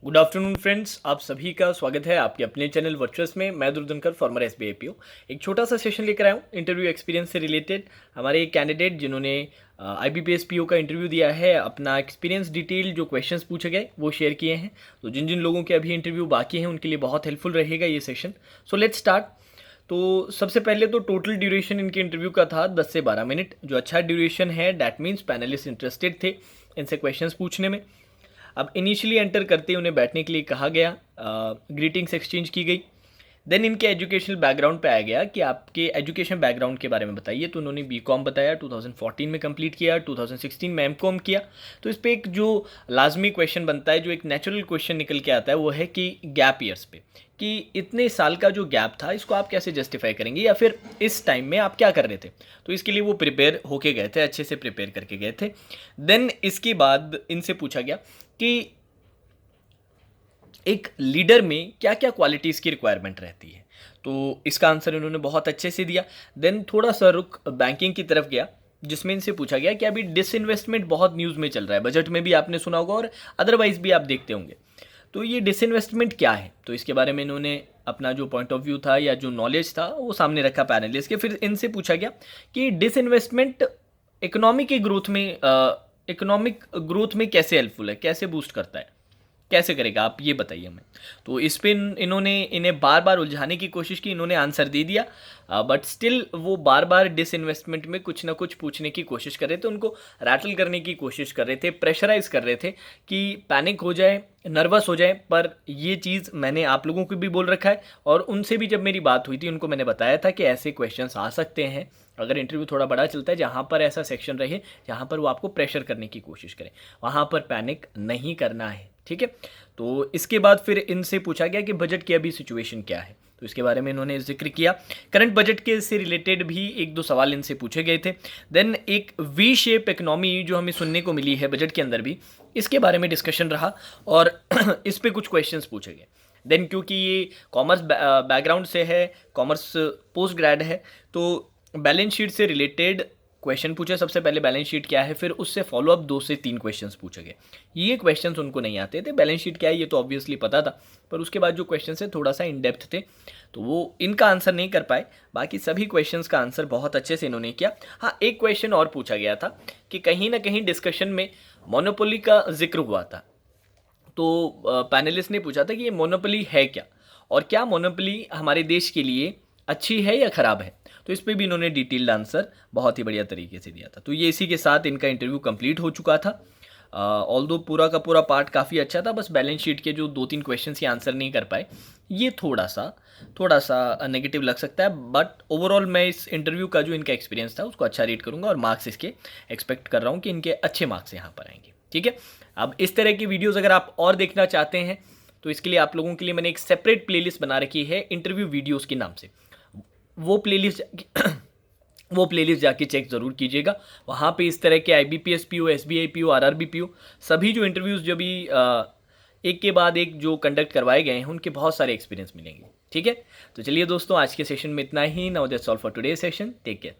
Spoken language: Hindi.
गुड आफ्टरनून फ्रेंड्स, आप सभी का स्वागत है आपके अपने चैनल वर्चुअस में। मैं दुर्धनकर फॉर्मर एसबीआई पीओ एक छोटा सा सेशन लेकर आया हूँ इंटरव्यू एक्सपीरियंस से रिलेटेड। हमारे एक कैंडिडेट जिन्होंने आईबीपीएस पीओ का इंटरव्यू दिया है, अपना एक्सपीरियंस डिटेल जो क्वेश्चंस पूछे गए वो शेयर किए हैं। तो जिन जिन लोगों के अभी इंटरव्यू बाकी हैं उनके लिए बहुत हेल्पफुल रहेगा ये सेशन। So let's start. तो सबसे पहले तो टोटल ड्यूरेशन इनके इंटरव्यू का था 10 से 12 मिनट, जो अच्छा ड्यूरेशन है। डैट मीन्स पैनलिस्ट इंटरेस्टेड थे इनसे क्वेश्चंस पूछने में। अब इनिशियली एंटर करते ही उन्हें बैठने के लिए कहा गया, ग्रीटिंग्स एक्सचेंज की गई। देन इनके एजुकेशनल बैकग्राउंड पे आया गया कि आपके एजुकेशन बैकग्राउंड के बारे में बताइए। तो उन्होंने बीकॉम बताया, 2014 में कंप्लीट किया, 2016 में एमकॉम किया। तो इस पे एक जो लाजमी क्वेश्चन बनता है, जो एक नेचुरल क्वेश्चन निकल के आता है, वो है कि गैप ईयर्स पे, कि इतने साल का जो गैप था इसको आप कैसे जस्टिफाई करेंगे, या फिर इस टाइम में आप क्या कर रहे थे। तो इसके लिए वो प्रिपेयर होके गए थे, अच्छे से प्रिपेयर करके गए थे। देन इसके बाद इनसे पूछा गया कि एक लीडर में क्या क्या क्वालिटीज़ की रिक्वायरमेंट रहती है। तो इसका आंसर इन्होंने बहुत अच्छे से दिया। देन थोड़ा सा रुख बैंकिंग की तरफ गया, जिसमें इनसे पूछा गया कि अभी डिसइन्वेस्टमेंट बहुत न्यूज़ में चल रहा है, बजट में भी आपने सुना होगा और अदरवाइज भी आप देखते होंगे। तो ये डिसइन्वेस्टमेंट क्या है, तो इसके बारे में इन्होंने अपना जो पॉइंट ऑफ व्यू था या जो नॉलेज था वो सामने रखा पैनलिस्ट के। फिर इनसे पूछा गया कि डिसइन्वेस्टमेंट इकोनॉमिक ग्रोथ में कैसे हेल्पफुल है, कैसे बूस्ट करता है, कैसे करेगा, आप ये बताइए हमें। तो इस पे इन्होंने इन्हें बार बार उलझाने की कोशिश की। इन्होंने आंसर दे दिया, बट स्टिल वो बार बार डिसइन्वेस्टमेंट में कुछ ना कुछ पूछने की कोशिश कर रहे थे, उनको रैटल करने की कोशिश कर रहे थे, प्रेशराइज कर रहे थे कि पैनिक हो जाए, नर्वस हो जाए। पर ये चीज़ मैंने आप लोगों को भी बोल रखा है, और उनसे भी जब मेरी बात हुई थी उनको मैंने बताया था कि ऐसे क्वेश्चंस आ सकते हैं अगर इंटरव्यू थोड़ा बड़ा चलता है, जहाँ पर ऐसा सेक्शन रहे जहाँ पर वो आपको प्रेशर करने की कोशिश करें, वहाँ पर पैनिक नहीं करना है। ठीक है। तो इसके बाद फिर इनसे पूछा गया कि बजट की अभी सिचुएशन क्या है। तो इसके बारे में इन्होंने जिक्र किया। करंट बजट के से रिलेटेड भी एक दो सवाल इनसे पूछे गए थे। देन एक वी शेप इकोनॉमी जो हमें सुनने को मिली है बजट के अंदर भी, इसके बारे में डिस्कशन रहा और इस पे कुछ क्वेश्चंस पूछे गए। देन क्योंकि ये कॉमर्स बैकग्राउंड से है, कॉमर्स पोस्ट ग्रेड है, तो बैलेंस शीट से रिलेटेड क्वेश्चन पूछे। सबसे पहले बैलेंस शीट क्या है, फिर उससे फॉलोअप 2 से 3 क्वेश्चंस पूछे गए। ये क्वेश्चंस उनको नहीं आते थे। बैलेंस शीट क्या है ये तो ऑब्वियसली पता था, पर उसके बाद जो क्वेश्चंस है थोड़ा सा इन डेप्थ थे, तो वो इनका आंसर नहीं कर पाए। बाकी सभी क्वेश्चंस का आंसर बहुत अच्छे से इन्होंने किया। हाँ, एक क्वेश्चन और पूछा गया था कि कहीं ना कहीं डिस्कशन में मोनोपोली का जिक्र हुआ था। तो पैनलिस्ट ने पूछा था कि ये मोनोपोली है क्या, और क्या मोनोपोली हमारे देश के लिए अच्छी है या ख़राब है। तो इस पे भी इन्होंने डिटेल्ड आंसर बहुत ही बढ़िया तरीके से दिया था। तो ये इसी के साथ इनका इंटरव्यू कंप्लीट हो चुका था। ऑल्दो पूरा का पूरा पार्ट काफ़ी अच्छा था, बस बैलेंस शीट के जो 2-3 क्वेश्चन ही आंसर नहीं कर पाए, ये थोड़ा सा नेगेटिव लग सकता है। बट ओवरऑल मैं इस इंटरव्यू का जो इनका एक्सपीरियंस था उसको अच्छा रेट करूँगा, और मार्क्स इसके एक्सपेक्ट कर रहा हूँ कि इनके अच्छे मार्क्स यहाँ पर आएंगे। ठीक है। अब इस तरह की वीडियोज़ अगर आप और देखना चाहते हैं तो इसके लिए आप लोगों के लिए मैंने एक सेपरेट प्लेलिस्ट बना रखी है इंटरव्यू वीडियोज़ के नाम से। वो प्लेलिस्ट वो प्लेलिस्ट जाके चेक ज़रूर कीजिएगा। वहाँ पे इस तरह के IBPS PO, SBI PO, RRB PO, सभी जो इंटरव्यूज़ जो भी एक के बाद एक जो कंडक्ट करवाए गए हैं उनके बहुत सारे एक्सपीरियंस मिलेंगे। ठीक है। तो चलिए दोस्तों, आज के सेशन में इतना ही। Now that's all for today session. Take care.